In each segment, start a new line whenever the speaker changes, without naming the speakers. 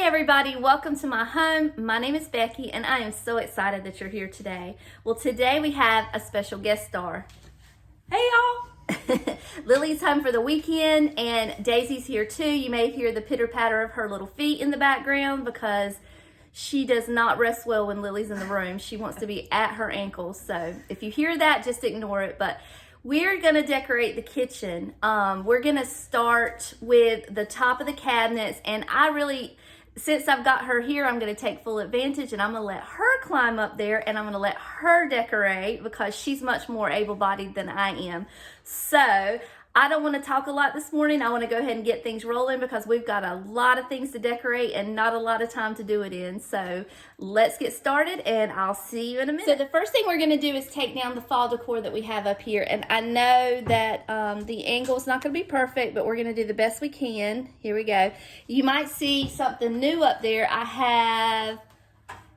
everybody, welcome to my home. My name is Becky and I am so excited that you're here today. Well, today we have a special guest star.
Hey y'all!
Lily's home for the weekend and Daisy's here too. You may hear the pitter patter of her little feet in the background because she does not rest well when Lily's in the room. She wants to be at her ankles. So if you hear that, just ignore it. But we're gonna decorate the kitchen. We're gonna start with the top of the cabinets, and since I've got her here, I'm gonna take full advantage and I'm gonna let her climb up there and I'm gonna let her decorate because she's much more able-bodied than I am. So I don't want to talk a lot this morning. I want to go ahead and get things rolling because we've got a lot of things to decorate and not a lot of time to do it in. So let's get started and I'll see you in a minute. So the first thing we're going to do is take down the fall decor that we have up here. And I know that the angle is not going to be perfect, but we're going to do the best we can. Here we go. You might see something new up there. I have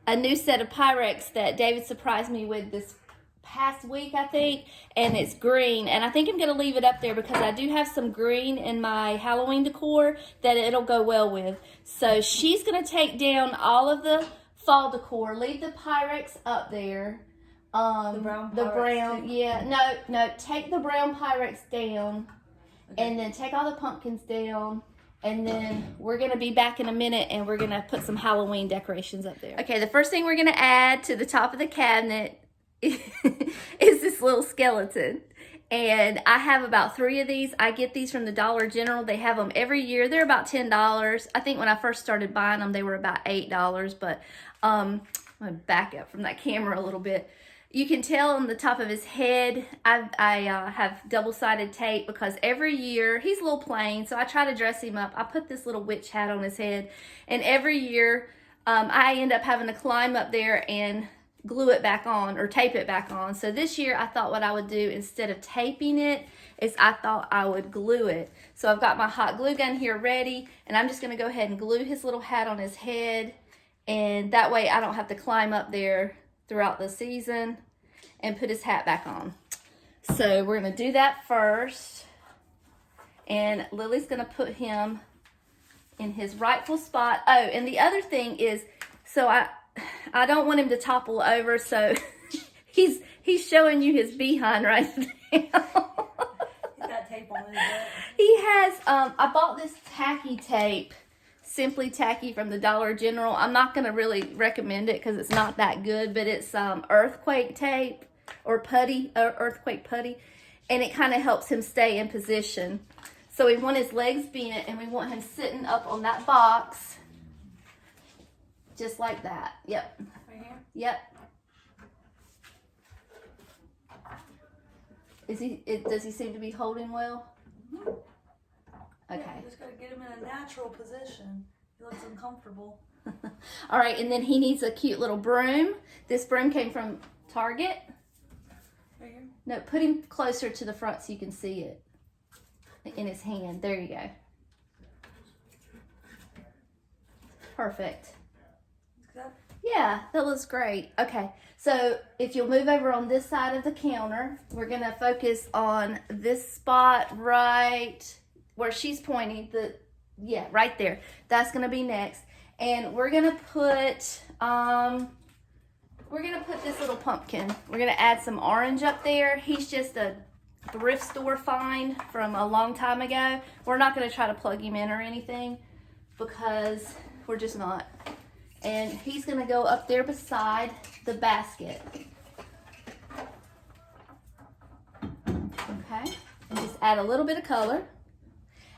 a new set of Pyrex that David surprised me with this past week, I think, and it's green, and I think I'm going to leave it up there because I do have some green in my Halloween decor that it'll go well with. So she's going to take down all of the fall decor, leave the Pyrex up there.
The brown
yeah, no, take the brown Pyrex down, okay. And then take all the pumpkins down. And then we're going to be back in a minute and we're going to put some Halloween decorations up there. Okay, the first thing we're going to add to the top of the cabinet is this little skeleton, and I have about 3 of these. I get these from the Dollar General. They have them every year. They're about $10. I think when I first started buying them they were about $8, but I'm gonna back up from that camera a little bit. You can tell on the top of his head I have double-sided tape because every year he's a little plain, so I try to dress him up. I put this little witch hat on his head, and every year I end up having to climb up there and glue it back on or tape it back on. So this year I thought what I would do instead of taping it is I thought I would glue it. So I've got my hot glue gun here ready, and I'm just going to go ahead and glue his little hat on his head, and that way I don't have to climb up there throughout the season and put his hat back on. So we're going to do that first, and Lily's going to put him in his rightful spot. Oh, and the other thing is, so I don't want him to topple over, so he's showing you his behind right now.
He's got tape on his butt.
He has, I bought this tacky tape, Simply Tacky from the Dollar General. I'm not going to really recommend it because it's not that good, but it's earthquake tape or putty, earthquake putty, and it kind of helps him stay in position. So we want his legs bent, and we want him sitting up on that box. Just like that. Yep.
Right here?
Yep. Does he seem to be holding well?
Mm-hmm.
Okay.
Yeah, just gotta get him in a natural position. He looks uncomfortable.
All right, and then he needs a cute little broom. This broom came from Target.
Right here?
No, put him closer to the front so you can see it in his hand. There you go. Perfect. Yeah, that looks great. Okay, so if you'll move over on this side of the counter, we're going to focus on this spot right where she's pointing. Right there. That's going to be next. And we're going to put this little pumpkin. We're going to add some orange up there. He's just a thrift store find from a long time ago. We're not going to try to plug him in or anything because we're just not. And he's going to go up there beside the basket. Okay. And just add a little bit of color.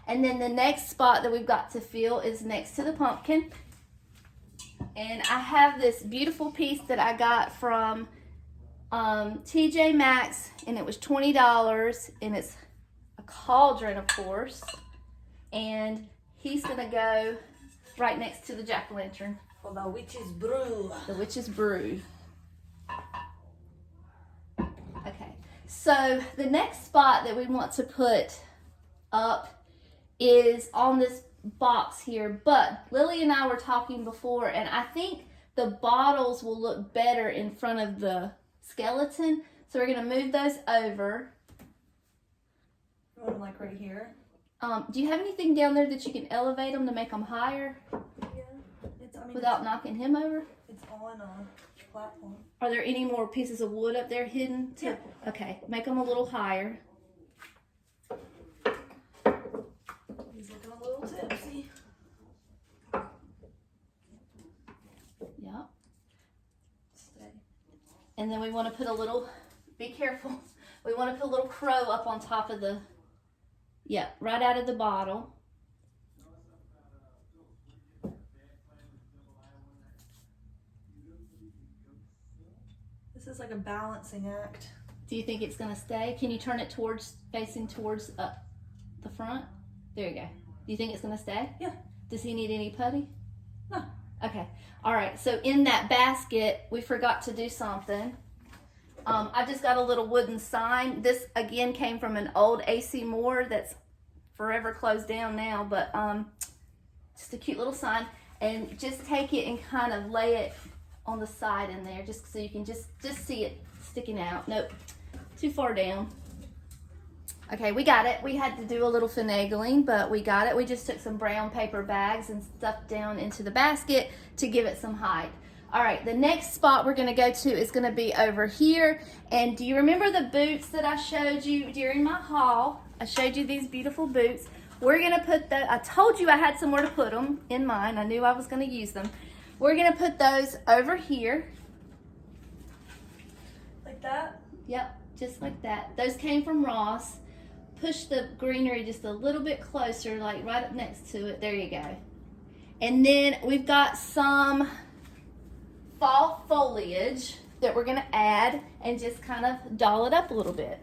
And then the next spot that we've got to fill is next to the pumpkin. And I have this beautiful piece that I got from TJ Maxx, and it was $20, and it's a cauldron, of course. And he's going to go right next to the jack-o'-lantern.
For the witch's brew.
The witch's brew. Okay, so the next spot that we want to put up is on this box here, but Lily and I were talking before, and I think the bottles will look better in front of the skeleton, so we're going to move those over.
You want them like right here?
Do you have anything down there that you can elevate them to make them higher?
Yeah. I mean,
without knocking him over?
it's on a platform.
Are there any more pieces of wood up there hidden?
Yeah.
Okay, make them a little higher.
He's looking a little tipsy.
Yep.
Stay.
And then we want to put a little, be careful, we want to put a little crow up on top of the, yeah, right out of the bottle.
This is like a balancing act.
Do you think it's going to stay? Can you turn it towards, facing towards the front? There you go. Do you think it's going to stay?
Yeah.
Does he need any putty?
No.
Okay. All right. So in that basket, we forgot to do something. I just got a little wooden sign. This again came from an old AC Moore that's forever closed down now, but just a cute little sign. And just take it and kind of lay it on the side in there, just so you can just see it sticking out. Nope, too far down. Okay, we got it. We had to do a little finagling, but we got it. We just took some brown paper bags and stuffed down into the basket to give it some height. All right, the next spot we're gonna go to is gonna be over here. And do you remember the boots that I showed you during my haul? I showed you these beautiful boots. We're gonna put I told you I had somewhere to put them in mine. I knew I was gonna use them. We're gonna put those over here.
Like that?
Yep, just like that. Those came from Ross. Push the greenery just a little bit closer, like right up next to it. There you go. And then we've got some fall foliage that we're gonna add and just kind of doll it up a little bit.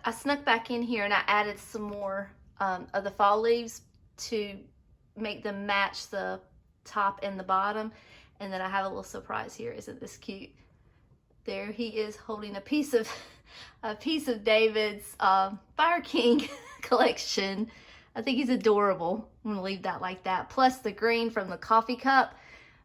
I snuck back in here and I added some more of the fall leaves to make them match the top and the bottom. And then I have a little surprise here. Isn't this cute? There he is holding a piece of David's Fire King collection. I think he's adorable. I'm gonna leave that like that. Plus the green from the coffee cup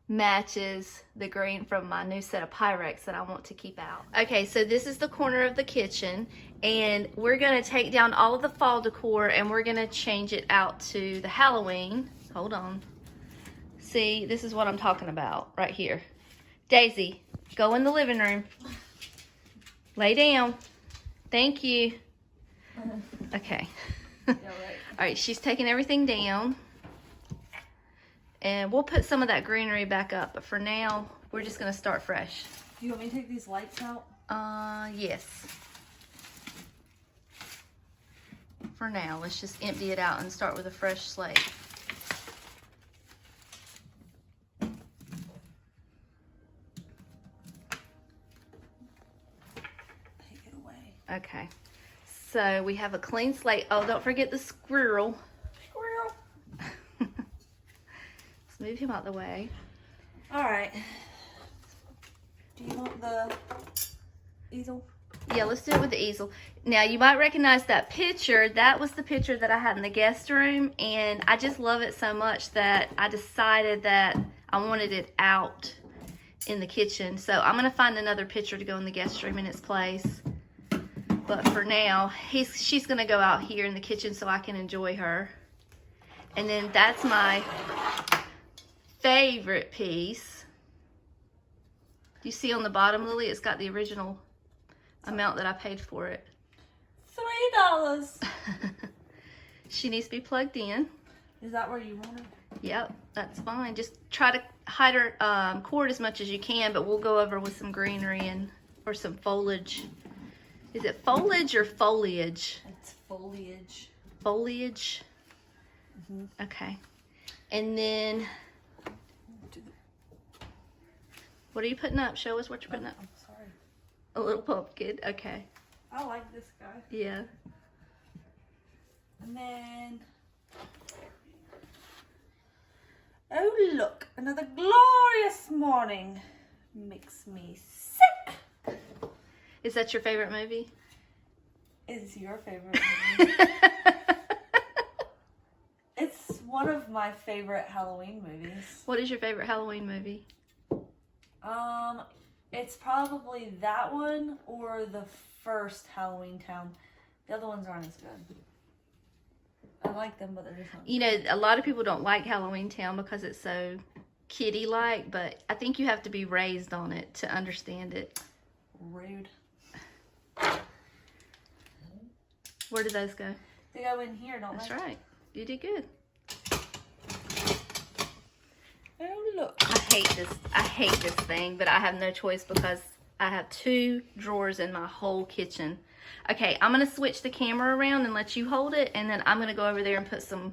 matches the green from my new set of Pyrex that I want to keep out. Okay, so this is the corner of the kitchen, and we're gonna take down all of the fall decor and we're gonna change it out to the Halloween. Hold on. See, this is what I'm talking about right here. Daisy, go in the living room. Lay down. Thank you. Okay.
Yeah, right.
All right, she's taking everything down. And we'll put some of that greenery back up, but for now, we're just gonna start fresh.
Do you want me to take these lights out?
Yes. For now, let's just empty it out and start with a fresh slate.
Take it away.
Okay. So we have a clean slate. Oh, don't forget the squirrel.
Squirrel.
Let's move him out the way.
All right. Do you want the easel?
Yeah, let's do it with the easel. Now, you might recognize that picture. That was the picture that I had in the guest room, and I just love it so much that I decided that I wanted it out in the kitchen. So I'm gonna find another picture to go in the guest room in its place. But for now, she's gonna go out here in the kitchen so I can enjoy her. And then that's my favorite piece. You see on the bottom, Lily, it's got the original amount that I paid for it.
$3.
She needs to be plugged in.
Is that where you want it?
Yep, that's fine. Just try to hide our cord as much as you can, but we'll go over with some greenery or some foliage. Is it foliage or foliage?
It's foliage.
Foliage? Okay. And then, what are you putting up? Show us what you're putting up.
I'm sorry.
A little pumpkin. Okay.
I like this guy.
Yeah.
And then, oh look, another glorious morning makes me sick.
Is that your favorite movie?
Is your favorite movie? It's one of my favorite Halloween movies.
What is your favorite Halloween movie?
It's probably that one or the first Halloween Town. The other ones aren't as good. I like them, but they're just not.
You know, a lot of people don't like Halloween Town because it's so kiddie-like, but I think you have to be raised on it to understand it.
Rude.
Where do those go?
They go in here, don't
That's
they?
right. You did good.
Oh, look.
I hate this thing, but I have no choice because I have 2 drawers in my whole kitchen. Okay, I'm going to switch the camera around and let you hold it, and then I'm going to go over there and put some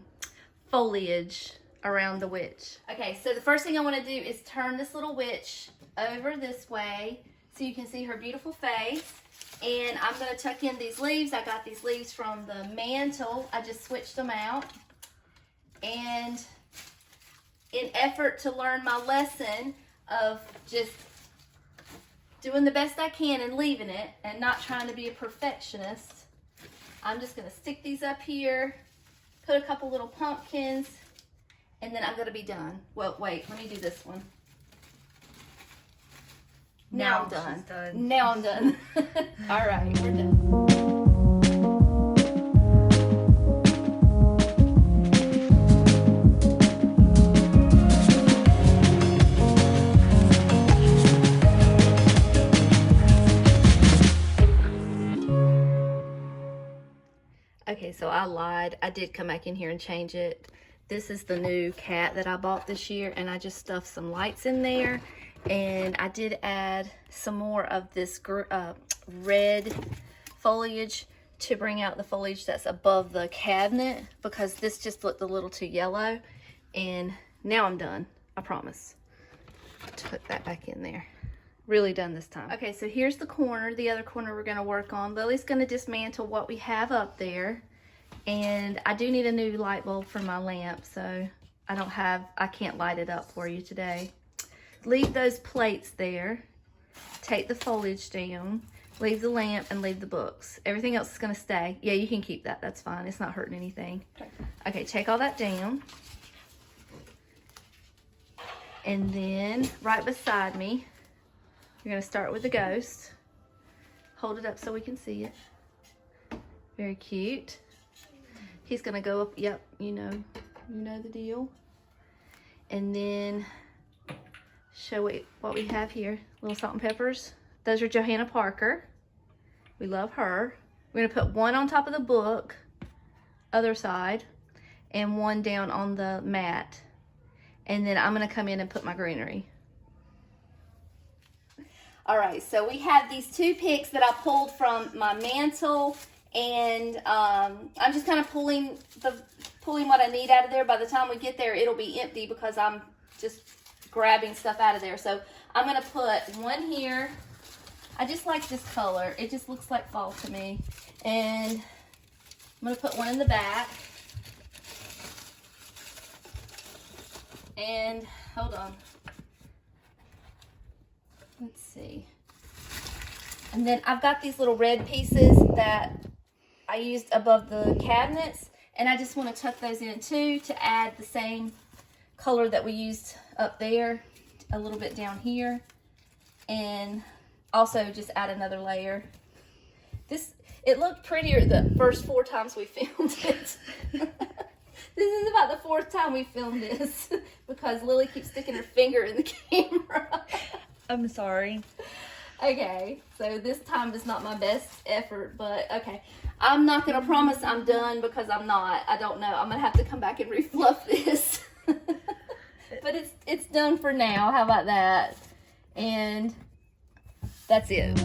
foliage around the witch. Okay, so the first thing I want to do is turn this little witch over this way so you can see her beautiful face. And I'm going to tuck in these leaves. I got these leaves from the mantle. I just switched them out. And in effort to learn my lesson of just doing the best I can and leaving it and not trying to be a perfectionist, I'm just going to stick these up here, put a couple little pumpkins, and then I'm going to be done. Well, wait, let me do this one. Now I'm done.
She's done.
Now I'm done. All right, we're done. Okay, so I lied. I did come back in here and change it. This is the new cat that I bought this year, and I just stuffed some lights in there. And I did add some more of this red foliage to bring out the foliage that's above the cabinet, because this just looked a little too yellow. And now I'm done, I promise. To put that back in there. Really done this time. Okay, so here's the corner, the other corner we're gonna work on. Lily's gonna dismantle what we have up there. And I do need a new light bulb for my lamp, so I can't light it up for you today. Leave those plates there. Take the foliage down. Leave the lamp and leave the books. Everything else is gonna stay. Yeah, you can keep that, that's fine. It's not hurting anything. Okay, take all that down. And then right beside me, you're gonna start with the ghost. Hold it up so we can see it. Very cute. He's gonna go up, yep, you know the deal. And then show what we have here. Little salt and peppers. Those are Johanna Parker. We love her. We're gonna put one on top of the book, other side, and one down on the mat. And then I'm gonna come in and put my greenery. All right, so we have these 2 picks that I pulled from my mantle, and I'm just kind of pulling what I need out of there. By the time we get there, it'll be empty because I'm just grabbing stuff out of there. So I'm gonna put one here. I just like this color. It just looks like fall to me. And I'm gonna put one in the back. And hold on. Let's see. And then I've got these little red pieces that I used above the cabinets, and I just want to tuck those in too to add the same color that we used up there, a little bit down here, and also just add another layer. It looked prettier the first 4 times we filmed it. This is about the 4th time we filmed this because Lily keeps sticking her finger in the camera.
I'm sorry.
Okay, so this time is not my best effort, but okay. I'm not going to promise I'm done because I'm not. I don't know. I'm going to have to come back and refluff this. But but it's done for now. How about that? And that's it.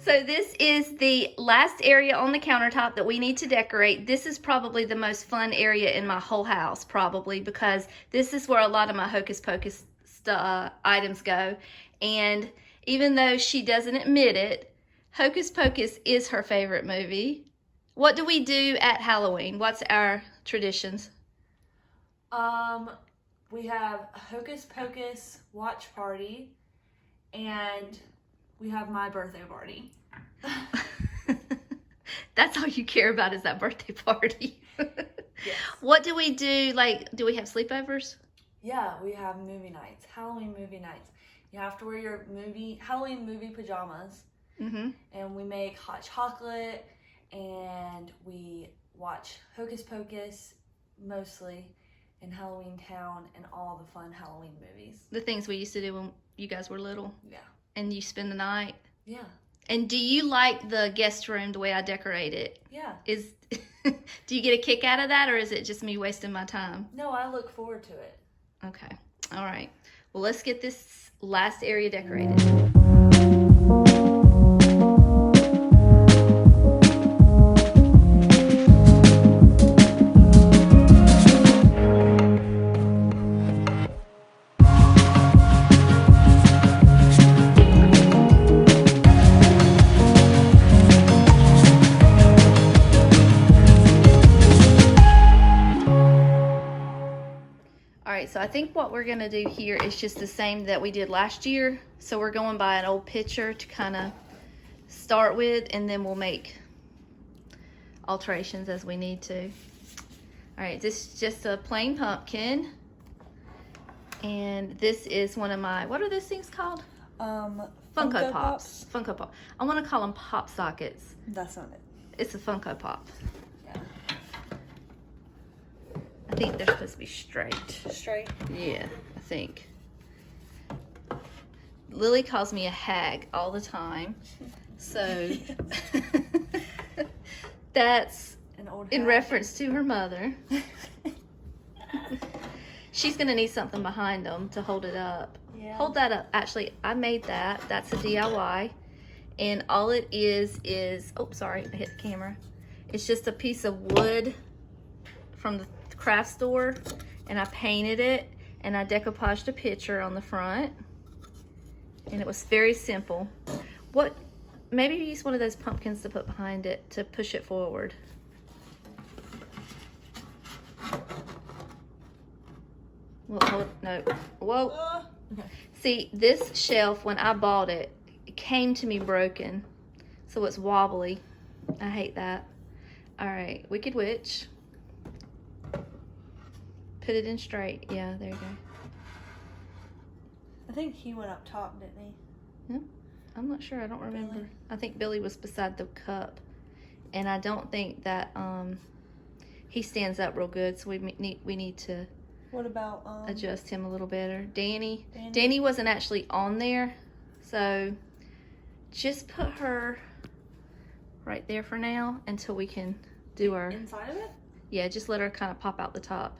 So this is the last area on the countertop that we need to decorate. This is probably the most fun area in my whole house, probably, because this is where a lot of my Hocus Pocus items go. And even though she doesn't admit it, Hocus Pocus is her favorite movie. What do we do at Halloween? What's our traditions?
We have a Hocus Pocus watch party, and we have my birthday party.
That's all you care about is that birthday party.
Yes.
What do we do? Like, do we have sleepovers?
Yeah, we have movie nights, Halloween movie nights. You have to wear your Halloween movie pajamas,
Mm-hmm.
and we make hot chocolate, and we watch Hocus Pocus mostly in Halloween Town and all the fun Halloween movies.
The things we used to do when you guys were little.
Yeah.
And you spend the night.
Yeah.
And do you like the guest room the way I decorate it?
Yeah.
Do you get a kick out of that, or is it just me wasting my time?
No, I look forward to it.
Okay. All right. Well, let's get this last area decorated. So I think what we're going to do here is just the same that we did last year. So we're going by an old picture to kind of start with, and then we'll make alterations as we need to. All right, this is just a plain pumpkin. And this is one of my, what are those things called?
Funko
Pops. Funko Pop. I want to call them Pop Sockets.
That's not it.
It's a Funko Pop.
Yeah.
I think they're supposed to be straight.
Straight?
Yeah, I think. Lily calls me a hag all the time. So that's
an old
in
hag.
reference to her mother. She's going to need something behind them to hold it up.
Yeah.
Hold that up. Actually, I made that. That's a DIY. And all it is, oh, sorry, I hit the camera. It's just a piece of wood from the craft store, and I painted it, and I decoupaged a picture on the front, and it was very simple. Maybe use one of those pumpkins to put behind it to push it forward. Well, no, whoa.
Okay.
See, this shelf, when I bought it, it came to me broken, so it's wobbly. I hate that. All right, Wicked Witch. Put it in straight. Yeah, there you go.
I think he went up top, didn't he?
I'm not sure. I don't remember.
Billy?
I think Billy was beside the cup, and I don't think that he stands up real good. So we need to
What about
adjust him a little better. Danny
Danny
wasn't actually on there, so just put her right there for now until we can do our
inside of it?
Yeah, just let her kind of pop out the top.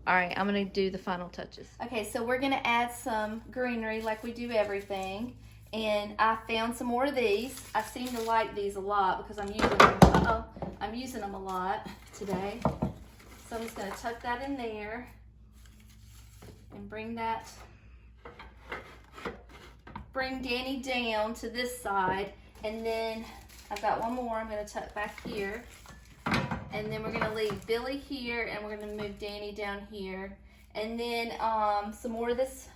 All right, I'm gonna do the final touches. Okay, so we're gonna add some greenery like we do everything. And I found some more of these. I seem to like these a lot because I'm using them. I'm using them a lot today. So I'm just gonna tuck that in there and bring Danny down to this side. And then I've got one more I'm gonna tuck back here. And then we're gonna leave Billy here, and we're gonna move Danny down here. And then some more of this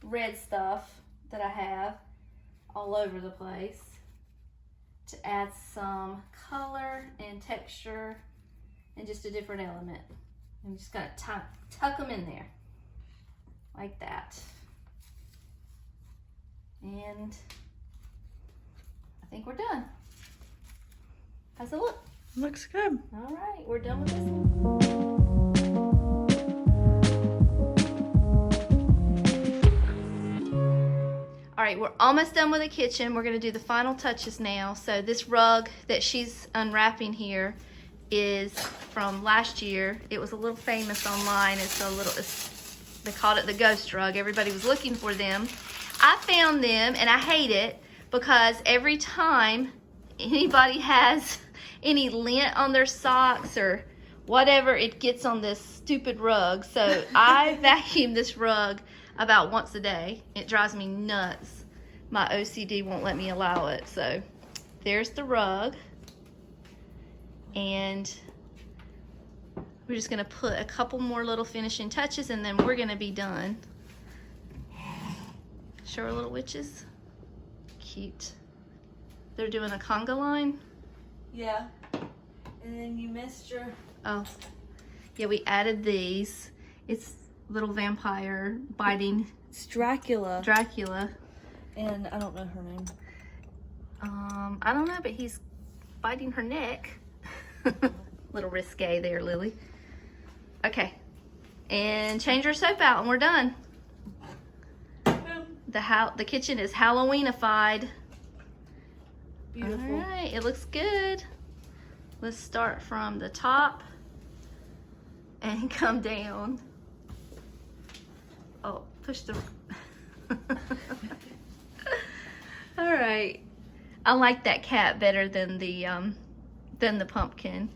red stuff that I have all over the place to add some color and texture and just a different element. I'm just gonna tuck them in there like that. And I think we're done. How's it look?
Looks good.
All right, we're done with this one. All right, we're almost done with the kitchen. We're gonna do the final touches now. So this rug that she's unwrapping here is from last year. It was a little famous online. They called it the ghost rug. Everybody was looking for them. I found them and I hate it because every time anybody has any lint on their socks or whatever, it gets on this stupid rug. So I vacuum this rug about once a day. It drives me nuts. My OCD won't let me allow it. So there's the rug. And we're just gonna put a couple more little finishing touches and then we're gonna be done. Show our little witches. Cute. They're doing a conga line.
Yeah. And then you missed your...
Oh. Yeah, we added these. It's little vampire biting.
It's Dracula.
Dracula.
And I don't know her name.
I don't know, but he's biting her neck. Little risque there, Lily. Okay. And change our soap out and we're done. The kitchen is Halloweenified.
Beautiful.
All right, it looks good. Let's start from the top and come down. Oh, push the... All right. I like that cat better than the pumpkin.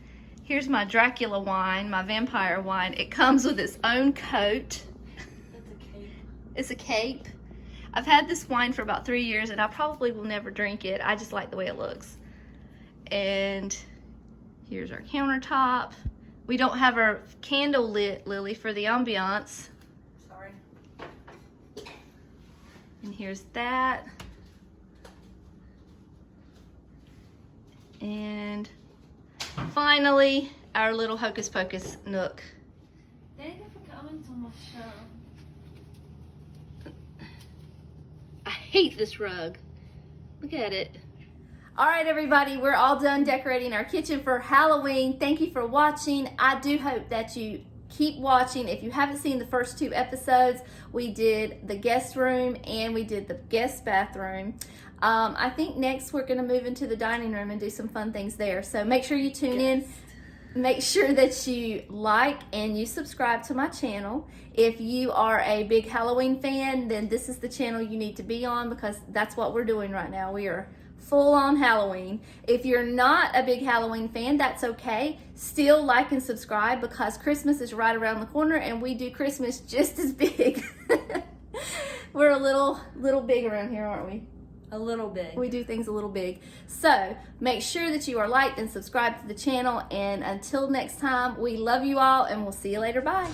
Here's my Dracula wine, my vampire wine. It comes with its own coat.
That's a cape.
It's a cape. I've had this wine for about 3 years and I probably will never drink it. I just like the way it looks. And here's our countertop. We don't have our candle lit, Lily, for the ambiance.
Sorry.
And here's that. And finally, our little Hocus Pocus nook.
Thank you for coming to my show.
I hate this rug. Look at it. All right, everybody, we're all done decorating our kitchen for Halloween. Thank you for watching. I do hope that you keep watching. If you haven't seen the first 2 episodes, we did the guest room and we did the guest bathroom. I think next we're gonna move into the dining room and do some fun things there. So make sure you tune in. Make sure that you like and you subscribe to my channel. If you are a big Halloween fan, then this is the channel you need to be on because that's what we're doing right now. We are full on Halloween. If you're not a big Halloween fan, that's okay. Still like and subscribe because Christmas is right around the corner and we do Christmas just as big. We're a little big around here, aren't we?
A little big.
We do things a little big. So make sure that you are liked and subscribed to the channel. And until next time, we love you all and we'll see you later. Bye.